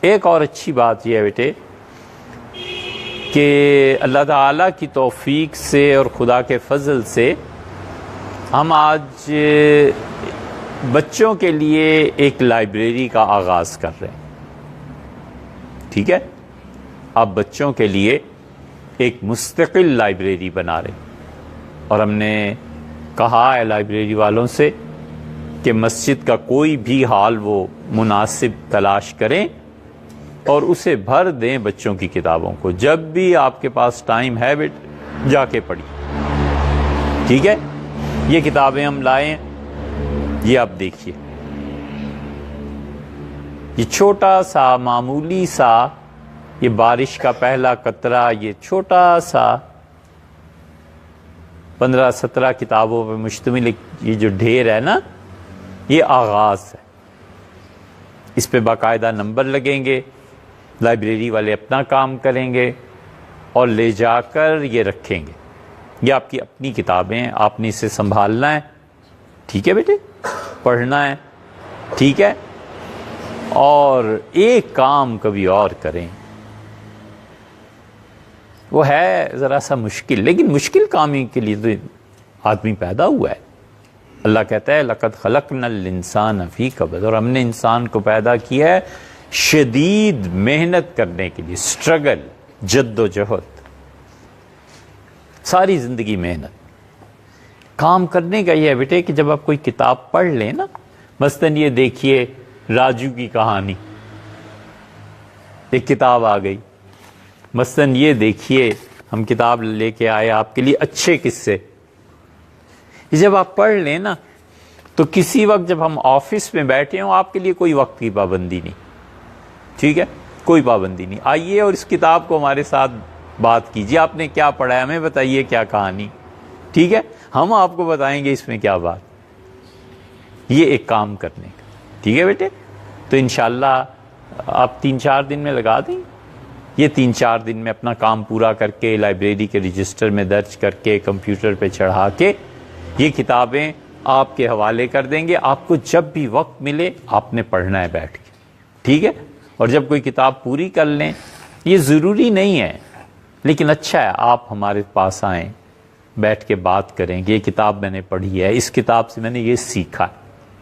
ایک اور اچھی بات یہ ہے بیٹے کہ اللہ تعالیٰ کی توفیق سے اور خدا کے فضل سے ہم آج بچوں کے لیے ایک لائبریری کا آغاز کر رہے ہیں. ٹھیک ہے، آپ بچوں کے لیے ایک مستقل لائبریری بنا رہے ہیں، اور ہم نے کہا ہے لائبریری والوں سے کہ مسجد کا کوئی بھی ہال وہ مناسب تلاش کریں اور اسے بھر دیں بچوں کی کتابوں کو. جب بھی آپ کے پاس ٹائم ہے بیٹ جا کے پڑھیے. ٹھیک ہے، یہ کتابیں ہم لائے ہیں، یہ آپ دیکھیے. یہ چھوٹا سا معمولی سا، یہ بارش کا پہلا قطرہ، یہ چھوٹا سا 15-17 کتابوں پہ مشتمل یہ جو ڈھیر ہے نا، یہ آغاز ہے. اس پہ باقاعدہ نمبر لگیں گے، لائبریری والے اپنا کام کریں گے اور لے جا کر یہ رکھیں گے. یہ آپ کی اپنی کتابیں ہیں، آپ نے اسے سنبھالنا ہے. ٹھیک ہے بیٹے، پڑھنا ہے. ٹھیک ہے، اور ایک کام کبھی اور کریں. وہ ہے ذرا سا مشکل، لیکن مشکل کام کے لیے تو آدمی پیدا ہوا ہے. اللہ کہتا ہے لَقَدْ خَلَقْنَا الْإِنسَانَ فِي كَبَدٍ، اور ہم نے انسان کو پیدا کیا ہے شدید محنت کرنے کے لیے، اسٹرگل، جد و جہد، ساری زندگی محنت. کام کرنے کا یہ ہے بیٹے کہ جب آپ کوئی کتاب پڑھ لیں نا، مثلاً یہ دیکھیے راجو کی کہانی، ایک کتاب آ گئی. مثلاً یہ دیکھیے ہم کتاب لے کے آئے آپ کے لیے اچھے قصے. جب آپ پڑھ لیں نا تو کسی وقت جب ہم آفس میں بیٹھے ہوں، آپ کے لیے کوئی وقت کی پابندی نہیں. ٹھیک ہے، کوئی پابندی نہیں. آئیے اور اس کتاب کو ہمارے ساتھ بات کیجیے. آپ نے کیا پڑھا ہے، ہمیں بتائیے کیا کہانی. ٹھیک ہے، ہم آپ کو بتائیں گے اس میں کیا بات. یہ ایک کام کرنے کا. ٹھیک ہے بیٹے، تو انشاءاللہ آپ 3-4 دن میں لگا دیں. یہ 3-4 دن میں اپنا کام پورا کر کے لائبریری کے رجسٹر میں درج کر کے کمپیوٹر پہ چڑھا کے یہ کتابیں آپ کے حوالے کر دیں گے. آپ کو جب بھی وقت ملے آپ نے پڑھنا ہے بیٹھ کے. ٹھیک ہے، اور جب کوئی کتاب پوری کر لیں، یہ ضروری نہیں ہے لیکن اچھا ہے آپ ہمارے پاس آئیں، بیٹھ کے بات کریں کہ یہ کتاب میں نے پڑھی ہے، اس کتاب سے میں نے یہ سیکھا.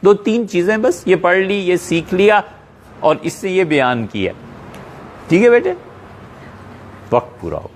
2-3 چیزیں بس، یہ پڑھ لی، یہ سیکھ لیا اور اس سے یہ بیان کیا. ٹھیک ہے بیٹے، وقت پورا ہو.